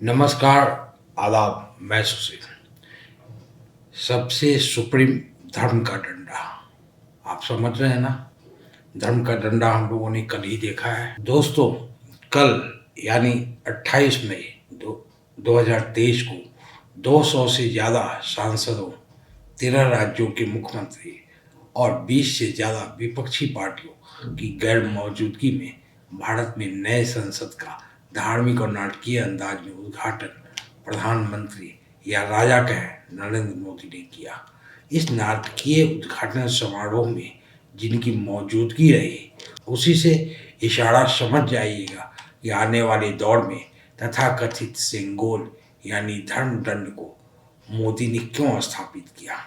नमस्कार, आदाब। मैं सुशील। सबसे सुप्रीम धर्म का डंडा, आप समझ रहे हैं ना। धर्म का डंडा हम लोगों ने कल ही देखा है दोस्तों। कल यानी 28 मई 2023 को 200 से ज़्यादा सांसदों, 13 राज्यों के मुख्यमंत्री और 20 से ज़्यादा विपक्षी पार्टियों की गैर मौजूदगी में भारत में नए संसद का धार्मिक और नाटकीय अंदाज में उद्घाटन प्रधानमंत्री या राजा कहें नरेंद्र मोदी ने किया। इस नाटकीय उद्घाटन समारोह में जिनकी मौजूदगी रही, उसी से इशारा समझ जाइएगा कि आने वाले दौर में तथाकथित सेंगोल यानी धर्म दंड को मोदी ने क्यों स्थापित किया,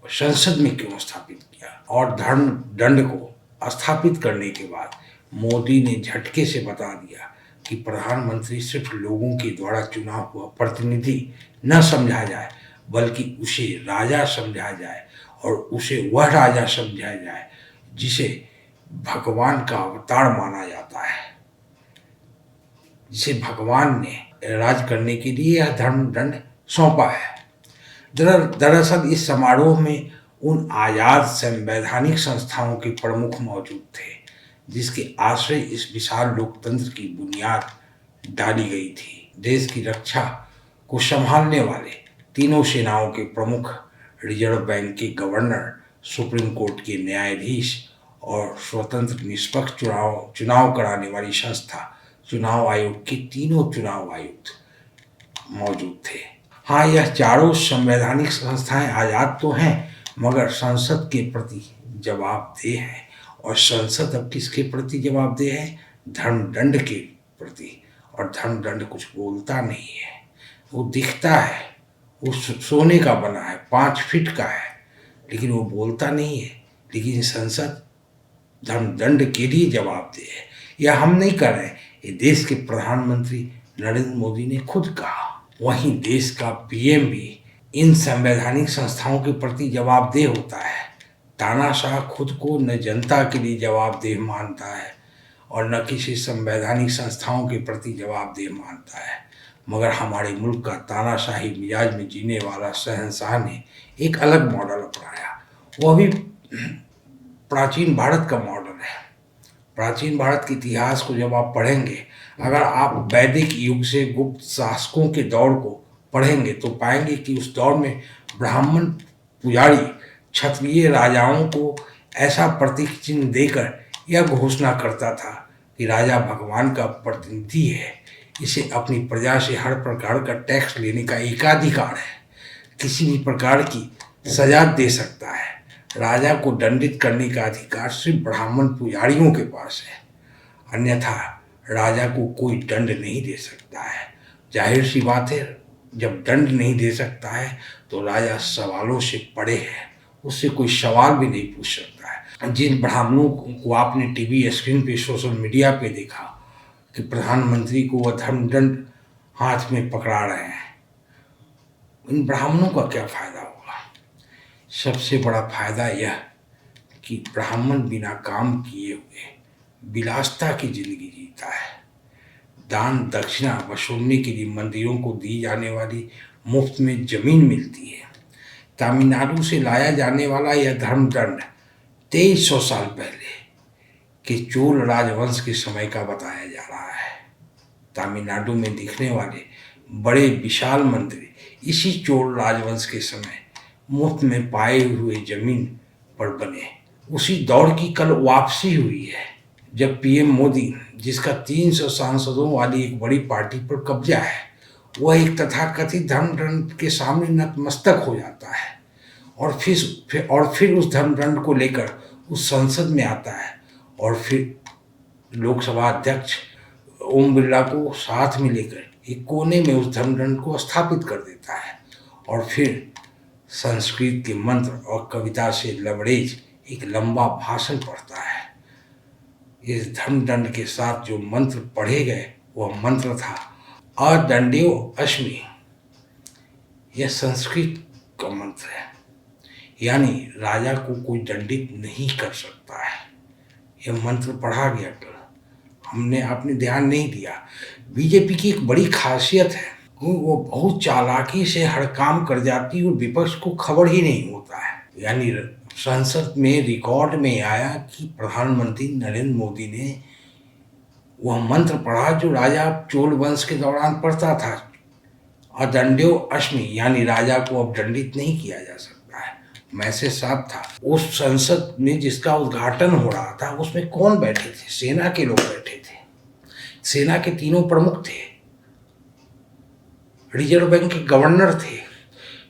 संसद में क्यों स्थापित किया। और धर्म दंड को स्थापित करने के बाद मोदी ने झटके से बता दिया कि प्रधानमंत्री सिर्फ लोगों के द्वारा चुना हुआ प्रतिनिधि न समझा जाए, बल्कि उसे राजा समझा जाए, और उसे वह राजा समझा जाए जिसे भगवान का अवतार माना जाता है, जिसे भगवान ने राज करने के लिए यह धर्म दंड सौंपा है। दरअसल इस समारोह में उन आज़ाद संवैधानिक संस्थाओं के प्रमुख मौजूद थे जिसके आश्रय इस विशाल लोकतंत्र की बुनियाद डाली गई थी। देश की रक्षा को संभालने वाले तीनों सेनाओं के प्रमुख, रिजर्व बैंक के गवर्नर, सुप्रीम कोर्ट के न्यायाधीश और स्वतंत्र निष्पक्ष चुनाव कराने वाली संस्था चुनाव आयोग के तीनों चुनाव आयुक्त मौजूद थे। हाँ, यह चारों संवैधानिक संस्थाएं आज़ाद तो हैं, मगर संसद के प्रति जवाबदेह हैं। और संसद अब किसके प्रति जवाबदेह है? धर्मदंड के प्रति। और धर्मदंड कुछ बोलता नहीं है, वो दिखता है, वो सोने का बना है, 5 फीट का है, लेकिन वो बोलता नहीं है। लेकिन संसद धर्मदंड के लिए जवाबदेह है। यह हम नहीं कर रहे, ये देश के प्रधानमंत्री नरेंद्र मोदी ने खुद कहा। वहीं देश का पीएम भी इन संवैधानिक संस्थाओं के प्रति जवाबदेह होता है। तानाशाह खुद को न जनता के लिए जवाबदेह मानता है और न किसी संवैधानिक संस्थाओं के प्रति जवाबदेह मानता है, मगर हमारे मुल्क का तानाशाही मिजाज में जीने वाला शहंशाह ने एक अलग मॉडल अपनाया। वह भी प्राचीन भारत का मॉडल है। प्राचीन भारत के इतिहास को जब आप पढ़ेंगे, अगर आप वैदिक युग से गुप्त शासकों के दौर को पढ़ेंगे तो पाएंगे कि उस दौर में ब्राह्मण पुजारी क्षत्रिय राजाओं को ऐसा प्रतीक चिन्ह देकर यह घोषणा करता था कि राजा भगवान का प्रतिनिधि है, इसे अपनी प्रजा से हर प्रकार का टैक्स लेने का एकाधिकार है, किसी भी प्रकार की सजा दे सकता है। राजा को दंडित करने का अधिकार सिर्फ ब्राह्मण पुजारियों के पास है, अन्यथा राजा को कोई दंड नहीं दे सकता है। जाहिर सी बात है, जब दंड नहीं दे सकता है तो राजा सवालों से परे है, उससे कोई सवाल भी नहीं पूछ सकता है। जिन ब्राह्मणों को आपने टीवी स्क्रीन पे, सोशल मीडिया पे देखा कि प्रधानमंत्री को वह धर्मदंड हाथ में पकड़ा रहे हैं, इन ब्राह्मणों का क्या फायदा होगा? सबसे बड़ा फायदा यह कि ब्राह्मण बिना काम किए हुए विलासिता की जिंदगी जीता है। दान दक्षिणा वसूलने के लिए मंदिरों को दी जाने वाली मुफ्त में जमीन मिलती है। तमिलनाडु से लाया जाने वाला यह धर्मदंड 2300 साल पहले के चोल राजवंश के समय का बताया जा रहा है। तमिलनाडु में दिखने वाले बड़े विशाल मंदिर इसी चोल राजवंश के समय मुफ्त में पाए हुए जमीन पर बने। उसी दौर की कल वापसी हुई है जब पीएम मोदी, जिसका 300 सांसदों वाली एक बड़ी पार्टी पर कब्जा है, वह एक तथाकथित धर्मदंड के सामने नतमस्तक हो जाता है और फिर उस धर्मदंड को लेकर उस संसद में आता है और फिर लोकसभा अध्यक्ष ओम बिरला को साथ में लेकर एक कोने में उस धर्मदंड को स्थापित कर देता है और फिर संस्कृत के मंत्र और कविता से लबरेज एक लंबा भाषण पढ़ता है। इस धर्मदंड के साथ जो मंत्र पढ़े गए वह मंत्र था अदंडेयो अस्मि। यह संस्कृत का मंत्र है, यानी राजा को कोई दंडित नहीं कर सकता है। यह मंत्र पढ़ा गया, आपने ध्यान नहीं दिया। बीजेपी की एक बड़ी खासियत है कि वो बहुत चालाकी से हर काम कर जाती है और विपक्ष को खबर ही नहीं होता है। यानी संसद में रिकॉर्ड में आया कि प्रधानमंत्री नरेंद्र मोदी ने वह मंत्र पढ़ा जो राजा चोल वंश के दौरान पढ़ता था, अदंड्यो अश्मि, यानी राजा को अब दंडित नहीं किया जा सकता है। मैसेज साफ था। उस संसद में जिसका उद्घाटन हो रहा था उसमें कौन बैठे थे? सेना के लोग बैठे थे। सेना के तीनों प्रमुख थे, रिजर्व बैंक के गवर्नर थे,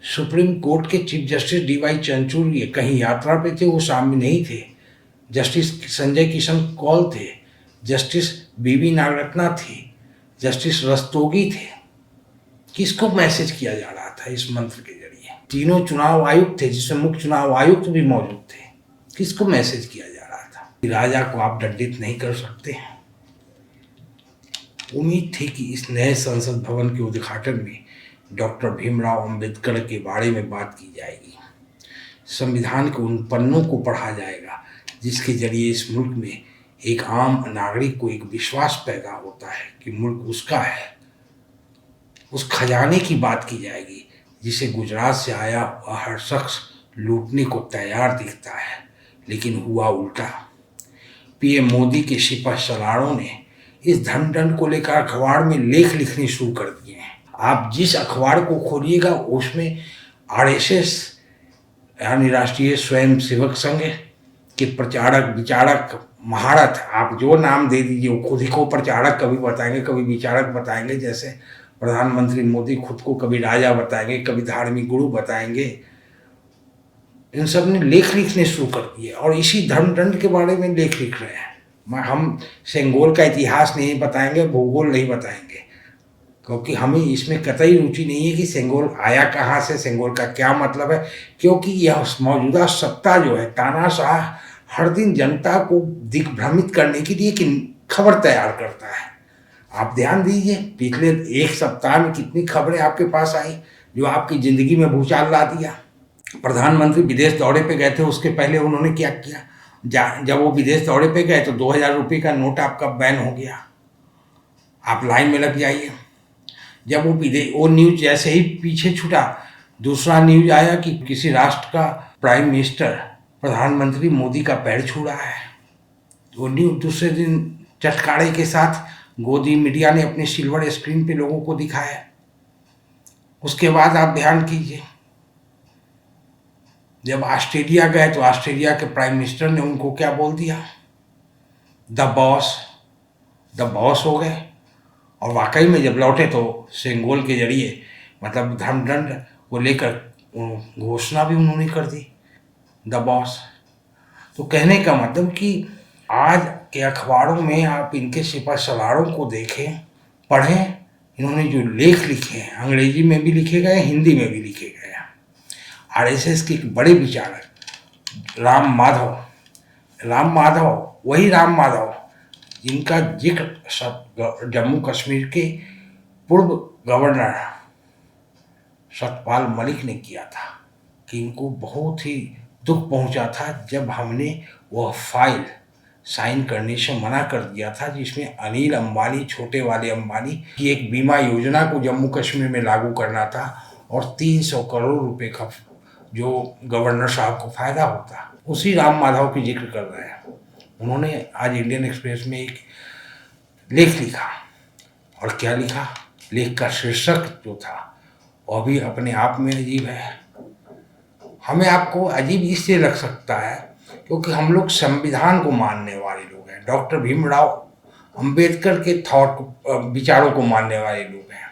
सुप्रीम कोर्ट के चीफ जस्टिस डीवाई चंद्रचूड़ ये कहीं यात्रा पे थे, वो सामने नहीं थे, जस्टिस संजय किशन कौल थे, जस्टिस बीवी नागरत्ना थी, जस्टिस रस्तोगी थे। किसको मैसेज किया जा रहा था इस मंत्र के जरिए? तीनों चुनाव आयुक्त थे, जिसमें मुख्य चुनाव आयुक्त भी मौजूद थे। किसको मैसेज किया जा रहा था कि राजा को आप दंडित नहीं कर सकते? उम्मीद थी कि इस नए संसद भवन के उद्घाटन में डॉक्टर भीमराव अंबेडकर के बारे में बात की जाएगी, संविधान के उन पन्नों को पढ़ा जाएगा जिसके जरिए इस मुल्क में एक आम नागरिक को एक विश्वास पैदा होता है कि मुल्क उसका है। उस खजाने की बात की जाएगी जिसे गुजरात से आया हुआ हर शख्स लूटने को तैयार दिखता है, लेकिन हुआ उल्टा। पीएम मोदी के सिपह सलारों ने इस धन दंड को लेकर अखबार में लेख लिखने शुरू कर दिए हैं। आप जिस अखबार को खोलिएगा उसमें आरएसएस यानी राष्ट्रीय स्वयं सेवक संघ के प्रचारक विचारक महारथ, आप जो नाम दे दीजिए, वो खुद ही को प्रचारक कभी बताएंगे, कभी विचारक बताएंगे। जैसे प्रधानमंत्री मोदी खुद को कभी राजा बताएंगे, कभी धार्मिक गुरु बताएंगे। इन सब ने लेख लिखने शुरू कर दिए और इसी धर्म दंड के बारे में लेख लिख रहे हैं। हम सेंगोल का इतिहास नहीं बताएंगे, भूगोल नहीं बताएंगे, क्योंकि हमें इसमें कतई रुचि नहीं है कि सेंगोल आया कहाँ से, सेंगोल का क्या मतलब है। क्योंकि यह मौजूदा सत्ता जो है, तानाशाह हर दिन जनता को दिग्भ्रमित करने के लिए कि खबर तैयार करता है। आप ध्यान दीजिए, पिछले एक सप्ताह में कितनी खबरें आपके पास आई जो आपकी ज़िंदगी में भूचाल ला दिया। प्रधानमंत्री विदेश दौरे पे गए थे, उसके पहले उन्होंने क्या किया? जब वो विदेश दौरे पे गए तो 2000 रुपये का नोट आपका बैन हो गया, आप लाइन में लग जाइए। जब वो न्यूज जैसे ही पीछे छूटा, दूसरा न्यूज आया कि किसी राष्ट्र का प्राइम मिनिस्टर प्रधानमंत्री मोदी का पैर छू रहा है। वो न्यूज दूसरे दिन चटकारे के साथ गोदी मीडिया ने अपने सिल्वर स्क्रीन पे लोगों को दिखाया। उसके बाद आप ध्यान कीजिए, जब ऑस्ट्रेलिया गए तो ऑस्ट्रेलिया के प्राइम मिनिस्टर ने उनको क्या बोल दिया? द बॉस हो गए। और वाकई में जब लौटे तो सेंगोल के जरिए मतलब धर्मदंड को लेकर घोषणा भी उन्होंने कर दी, द बॉस। तो कहने का मतलब कि आज के अखबारों में आप इनके सिपह सलारों को देखें, पढ़ें। इन्होंने जो लेख लिखे हैं, अंग्रेजी में भी लिखे गए, हिंदी में भी लिखे गए हैं। आरएसएस के एक बड़े विचारक राम माधव, वही राम माधव जिनका जिक्र जम्मू कश्मीर के पूर्व गवर्नर सतपाल मलिक ने किया था कि इनको बहुत ही दुख पहुंचा था जब हमने वह फाइल साइन करने से मना कर दिया था जिसमें अनिल अंबानी, छोटे वाले अंबानी की एक बीमा योजना को जम्मू कश्मीर में लागू करना था और 300 करोड़ रुपए का जो गवर्नर साहब को फायदा होता। उसी राम माधव की जिक्र कर रहे हैं। उन्होंने आज इंडियन एक्सप्रेस में एक लेख लिखा, और क्या लिखा? लेख का शीर्षक जो था वह भी अपने आप में अजीब है। हमें आपको अजीब इससे लग सकता है क्योंकि हम लोग संविधान को मानने वाले लोग हैं, डॉक्टर भीमराव अंबेडकर के विचारों को मानने वाले लोग हैं,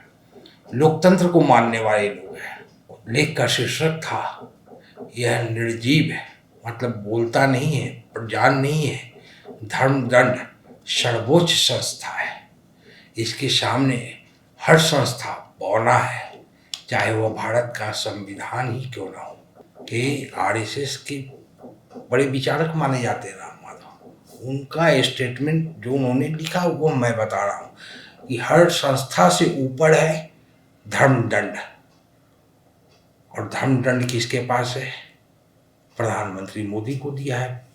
लोकतंत्र को मानने वाले लोग हैं। लेख का शीर्षक था, यह निर्जीव है, मतलब बोलता नहीं है, प्रजान नहीं है, धर्मदंड सर्वोच्च संस्था है, इसके सामने हर संस्था बौना है, चाहे वह भारत का संविधान ही क्यों ना हो। ये आरएसएस के बड़े विचारक माने जाते हैं राम माधव। उनका स्टेटमेंट जो उन्होंने लिखा वो मैं बता रहा हूँ कि हर संस्था से ऊपर है धर्मदंड, और धर्मदंड किसके पास है? प्रधानमंत्री मोदी को दिया है,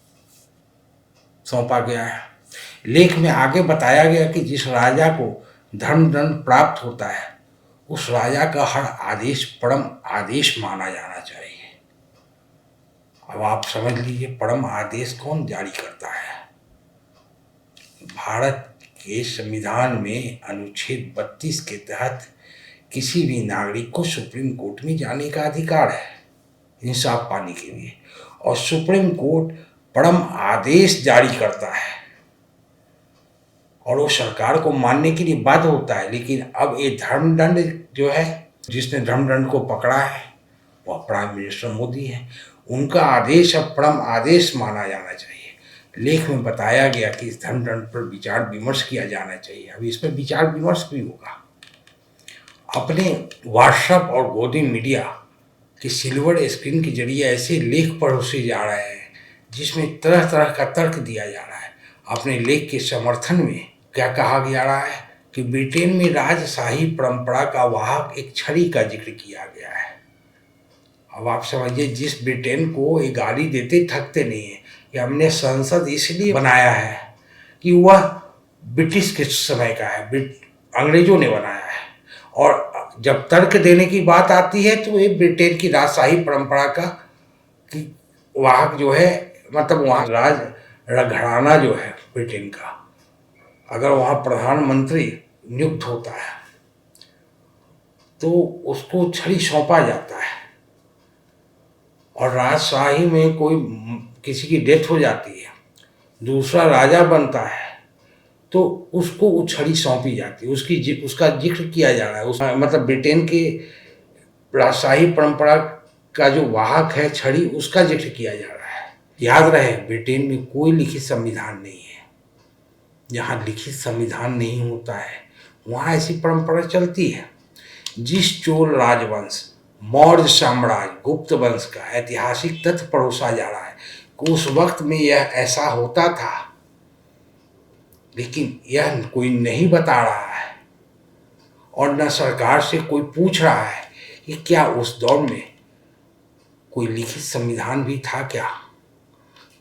सौंपा गया है। लेख में आगे बताया गया कि जिस राजा को धर्मदंड प्राप्त होता है उस राजा का हर आदेश परम आदेश माना जाना चाहिए। अब आप समझ लीजिए परम आदेश कौन जारी करता है। भारत के संविधान में अनुच्छेद 32 के तहत किसी भी नागरिक को सुप्रीम कोर्ट में जाने का अधिकार है इंसाफ पाने के लिए, और सुप्रीम कोर्ट परम आदेश जारी करता है और वो सरकार को मानने के लिए बाध्य होता है। लेकिन अब ये धर्मदंड जो है, जिसने धर्मदंड को पकड़ा है वह प्राइम मिनिस्टर मोदी है। उनका आदेश अब परम आदेश माना जाना चाहिए। लेख में बताया गया कि इस धर्मदंड पर विचार विमर्श किया जाना चाहिए। अभी इस पर विचार विमर्श भी होगा। अपने व्हाट्सएप और गोदी मीडिया की सिल्वर स्क्रीन के जरिए ऐसे लेख परोसे जा रहे हैं जिसमें तरह तरह का तर्क दिया जा रहा है। अपने लेख के समर्थन में क्या कहा जा रहा है कि ब्रिटेन में राजशाही परंपरा का वाहक एक छड़ी का जिक्र किया गया है। अब आप समझिए, जिस ब्रिटेन को ये गाली देते थकते नहीं है कि हमने संसद इसलिए बनाया है कि वह ब्रिटिश के समय का है, अंग्रेजों ने बनाया है, और जब तर्क देने की बात आती है तो ये ब्रिटेन की राजशाही परंपरा का वाहक जो है, मतलब वहाँ राज घराना जो है ब्रिटेन का, अगर वहाँ प्रधानमंत्री नियुक्त होता है तो उसको छड़ी सौंपा जाता है, और राजशाही में कोई किसी की डेथ हो जाती है, दूसरा राजा बनता है तो उसको वो छड़ी सौंपी जाती है, उसका जिक्र किया जा रहा है। मतलब ब्रिटेन के राजशाही परंपरा का जो वाहक है छड़ी, उसका जिक्र किया जा रहा है। याद रहे, ब्रिटेन में कोई लिखित संविधान नहीं है। जहाँ लिखित संविधान नहीं होता है वहाँ ऐसी परंपरा चलती है। जिस चोल राजवंश, मौर्य साम्राज्य, गुप्त वंश का ऐतिहासिक तथ्य परोसा जा रहा है कि उस वक्त में यह ऐसा होता था, लेकिन यह कोई नहीं बता रहा है और न सरकार से कोई पूछ रहा है कि क्या उस दौर में कोई लिखित संविधान भी था।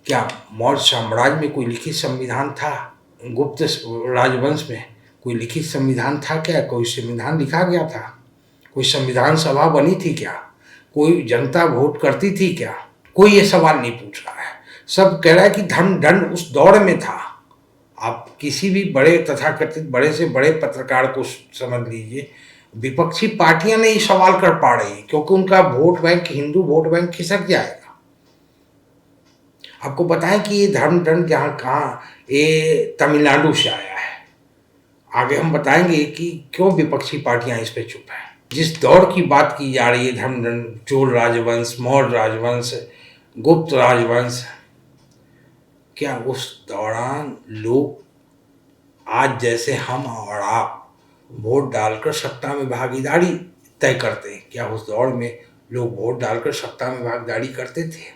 क्या मौर्य साम्राज्य में कोई लिखित संविधान था, गुप्त राजवंश में कोई लिखित संविधान था क्या, कोई संविधान लिखा गया था, कोई संविधान सभा बनी थी क्या, कोई जनता वोट करती थी क्या। कोई ये सवाल नहीं पूछ रहा है। सब कह रहा है कि धर्मदंड उस दौर में था। आप किसी भी बड़े तथाकथित बड़े से बड़े पत्रकार को समझ लीजिए, विपक्षी पार्टियां नहीं सवाल कर पा रही क्योंकि उनका vote bank, Hindu vote bank खिसक जाएगा। आपको बताएं कि ये धर्मदंड कहाँ, ये तमिलनाडु से आया है। आगे हम बताएंगे कि क्यों विपक्षी पार्टियां इस पे चुप हैं। जिस दौर की बात की जा रही है, धर्मदंड, चोल राजवंश, मौर्य राजवंश, गुप्त राजवंश, क्या उस दौरान लोग आज जैसे हम और आप वोट डालकर सत्ता में भागीदारी तय करते हैं, क्या उस दौर में लोग वोट डालकर सत्ता में भागीदारी करते थे?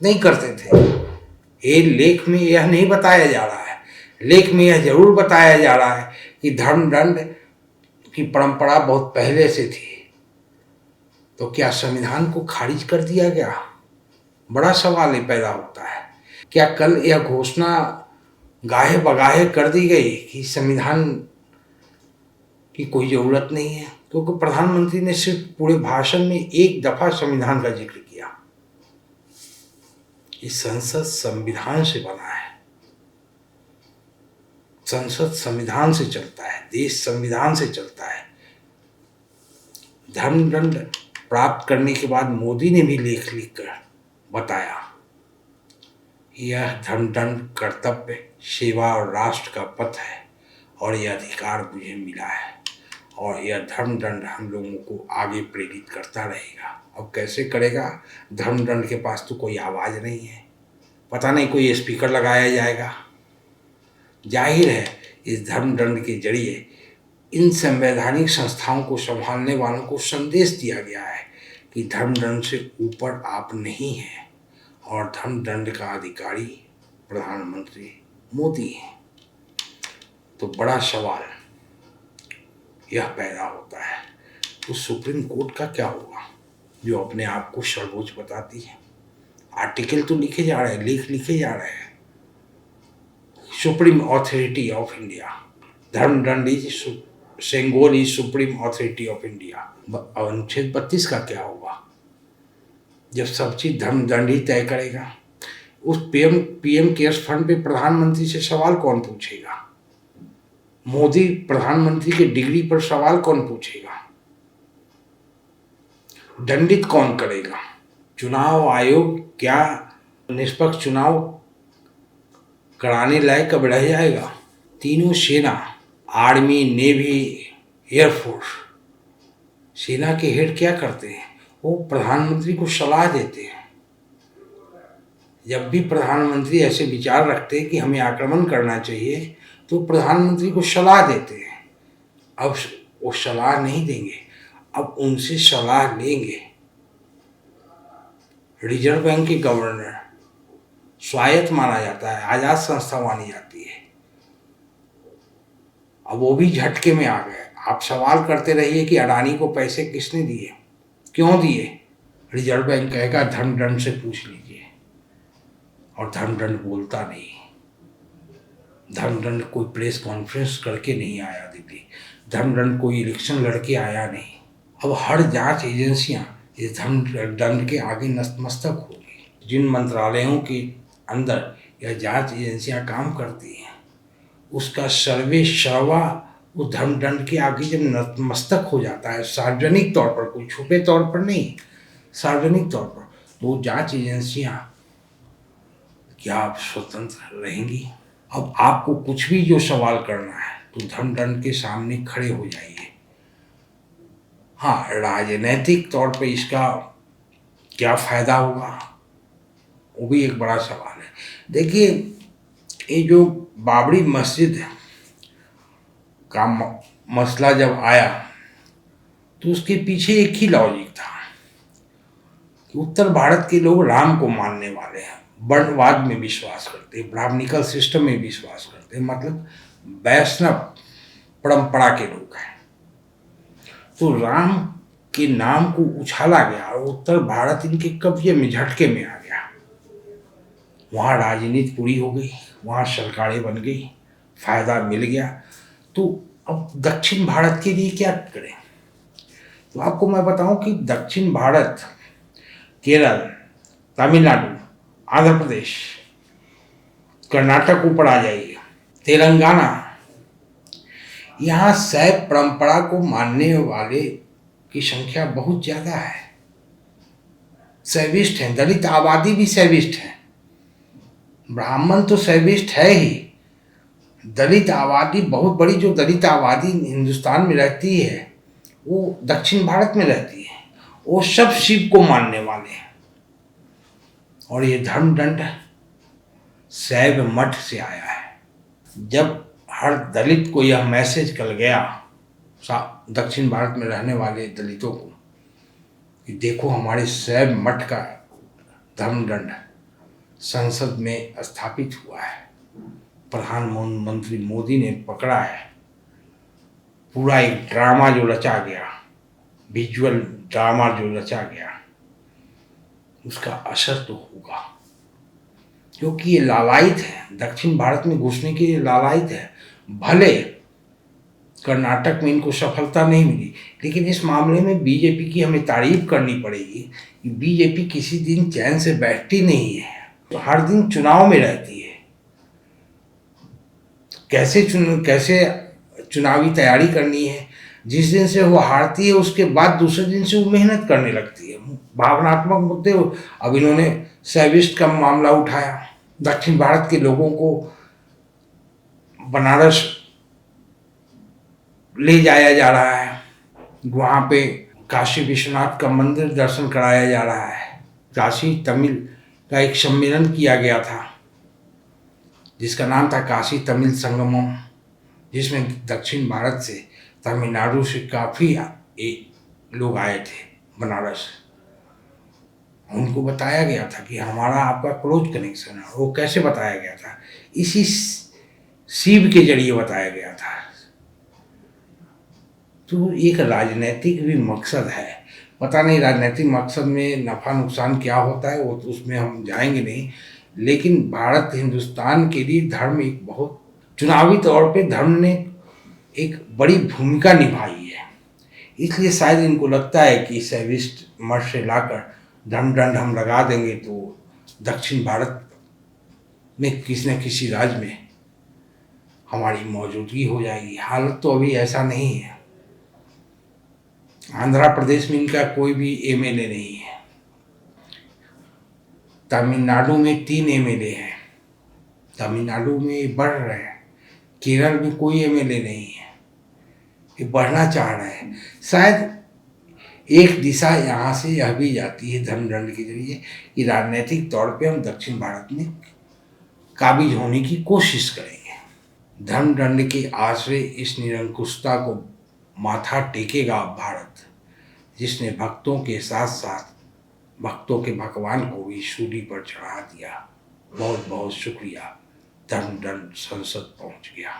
नहीं करते थे। ये लेख में यह नहीं बताया जा रहा है। लेख में यह जरूर बताया जा रहा है कि धर्मदंड की परंपरा बहुत पहले से थी। तो क्या संविधान को खारिज कर दिया गया? बड़ा सवाल ये पैदा होता है। क्या कल यह घोषणा गाहे बगाहे कर दी गई कि संविधान की कोई जरूरत नहीं है? क्योंकि प्रधानमंत्री ने सिर्फ पूरे भाषण में एक दफा संविधान का जिक्र किया। इस संसद संविधान से बना है, संसद संविधान से चलता है, देश संविधान से चलता है। धर्मदंड प्राप्त करने के बाद मोदी ने भी लेख लिखकर बताया, यह धर्मदंड कर्तव्य, सेवा और राष्ट्र का पथ है और यह अधिकार मुझे मिला है और यह धर्मदंड हम लोगों को आगे प्रेरित करता रहेगा। अब कैसे करेगा? धर्मदंड के पास तो कोई आवाज़ नहीं है, पता नहीं कोई स्पीकर लगाया जाएगा। जाहिर है इस धर्मदंड के जरिए इन संवैधानिक संस्थाओं को संभालने वालों को संदेश दिया गया है कि धर्मदंड से ऊपर आप नहीं हैं और धर्मदंड का अधिकारी प्रधानमंत्री मोदी है। तो बड़ा सवाल यह पैदा होता है, तो सुप्रीम कोर्ट का क्या होगा जो अपने आप को सर्वोच्च बताती है? आर्टिकल तो लिखे जा रहे हैं, लेख लिखे जा रहे हैं। सुप्रीम अथॉरिटी ऑफ इंडिया, धर्मदंड is Sengol is supreme authority of India. अनुच्छेद 32 का क्या होगा जब सब चीज धर्म दंड ही तय करेगा? उस पीएम केयर्स फंड पे प्रधानमंत्री से सवाल कौन पूछेगा? मोदी प्रधानमंत्री के डिग्री पर सवाल कौन पूछेगा? दंडित कौन करेगा? चुनाव आयोग क्या निष्पक्ष चुनाव कराने लायक अब रह जाएगा? तीनों सेना, आर्मी, नेवी, एयरफोर्स, सेना के हेड क्या करते हैं? वो प्रधानमंत्री को सलाह देते हैं। जब भी प्रधानमंत्री ऐसे विचार रखते हैं कि हमें आक्रमण करना चाहिए तो प्रधानमंत्री को सलाह देते हैं। अब वो सलाह नहीं देंगे, अब उनसे सलाह लेंगे। रिजर्व बैंक के गवर्नर स्वायत्त माना जाता है, आजाद संस्था मानी जाती है। अब वो भी झटके में आ गए। आप सवाल करते रहिए कि अडानी को पैसे किसने दिए, क्यों दिए? रिजर्व बैंक कहेगा धर्मदंड से पूछ लीजिए, और धर्मदंड बोलता नहीं। धर्मदंड कोई प्रेस कॉन्फ्रेंस करके नहीं आया दिल्ली, धर्मदंड कोई इलेक्शन लड़के आया नहीं। अब हर जांच एजेंसियां इस धर्मदंड के आगे नतमस्तक होगी। जिन मंत्रालयों के अंदर यह जांच एजेंसियां काम करती हैं उसका सर्वा उस धर्मदंड के आगे जब नतमस्तक हो जाता है, सार्वजनिक तौर पर, कोई छुपे तौर पर नहीं, सार्वजनिक तौर पर, तो जांच एजेंसियां क्या स्वतंत्र रहेंगी? अब आपको कुछ भी जो सवाल करना है तो धर्मदंड के सामने खड़े हो जाइए। हाँ, राजनीतिक तौर पे इसका क्या फायदा होगा वो भी एक बड़ा सवाल है। देखिए, ये जो बाबरी मस्जिद का मसला जब आया तो उसके पीछे एक ही लॉजिक था कि उत्तर भारत के लोग राम को मानने वाले हैं, वर्णवाद में विश्वास करते हैं, ब्राह्मणिकल सिस्टम में विश्वास करते हैं, मतलब वैष्णव परंपरा के लोग हैं। तो राम के नाम को उछाला गया और उत्तर भारत इनके कब्जे में, झटके में आ गया। वहाँ राजनीति पूरी हो गई, वहाँ सरकारें बन गई, फायदा मिल गया। तो अब दक्षिण भारत के लिए क्या करें? तो आपको मैं बताऊं कि दक्षिण भारत, केरल, तमिलनाडु, आंध्र प्रदेश, कर्नाटक ऊपर आ जाइए, तेलंगाना, यहाँ शैव परंपरा को मानने वाले की संख्या बहुत ज्यादा है। शैविष्ट हैं, दलित आबादी भी शैविष्ट है। ब्राह्मण तो शैविष्ट है ही, दलित आबादी बहुत बड़ी, जो दलित आबादी हिंदुस्तान में रहती है वो दक्षिण भारत में रहती है, वो सब शिव को मानने वाले हैं। और ये धर्मदंड शैव मठ से आया है। जब हर दलित को यह मैसेज कल गया, दक्षिण भारत में रहने वाले दलितों को, कि देखो हमारे शैव मठ का धर्मदंड संसद में स्थापित हुआ है, प्रधानमंत्री मोदी ने पकड़ा है, पूरा एक ड्रामा जो रचा गया, विजुअल ड्रामा जो रचा गया, उसका असर तो होगा, क्योंकि ये लालायित है, दक्षिण भारत में घुसने के लिए लालायित है। भले कर्नाटक में इनको सफलता नहीं मिली, लेकिन इस मामले में बीजेपी की हमें तारीफ करनी पड़ेगी कि बीजेपी किसी दिन चैन से बैठती नहीं है, तो हर दिन चुनाव में रहती है। कैसे चुनावी तैयारी करनी है, जिस दिन से वो हारती है उसके बाद दूसरे दिन से वो मेहनत करने लगती है। भावनात्मक मुद्दे, अब इन्होंने शैविष्ट का मामला उठाया, दक्षिण भारत के लोगों को बनारस ले जाया जा रहा है, वहाँ पे काशी विश्वनाथ का मंदिर दर्शन कराया जा रहा है। काशी तमिल का एक सम्मेलन किया गया था जिसका नाम था काशी तमिल संगमम, जिसमें दक्षिण भारत से, तमिलनाडु से काफ़ी लोग आए थे बनारस। उनको बताया गया था कि हमारा आपका क्लोज कनेक्शन है। वो कैसे बताया गया था? इसी शिव के जरिए बताया गया था। तो एक राजनीतिक भी मकसद है, पता नहीं राजनीतिक मकसद में नफ़ा नुकसान क्या होता है, वो तो उसमें हम जाएंगे नहीं, लेकिन भारत हिंदुस्तान के लिए धर्म एक बहुत, चुनावी तौर पे धर्म ने एक बड़ी भूमिका निभाई है। इसलिए शायद इनको लगता है कि शैविस्ट मठ से लाकर धर्मदंड हम लगा देंगे तो दक्षिण भारत में किसी न किसी राज्य में हमारी मौजूदगी हो जाएगी। हालत तो अभी ऐसा नहीं है। आंध्र प्रदेश में इनका कोई भी एमएलए नहीं है। तमिलनाडु में 3 एमएलए हैं। तमिलनाडु में बढ़ रहे हैं। केरल में कोई एमएलए नहीं है। ये बढ़ना चाह रहे हैं। शायद एक दिशा यहाँ से यह भी जाती है धर्मदंड के जरिए कि राजनीतिक तौर पे हम दक्षिण भारत में काबिज होने की कोशिश करेंगे। धर्मदंड के आश्रय इस निरंकुशता को माथा टेकेगा भारत, जिसने भक्तों के साथ साथ भक्तों के भगवान को भी सूली पर चढ़ा दिया। बहुत बहुत शुक्रिया। धर्मदंड संसद पहुंच गया।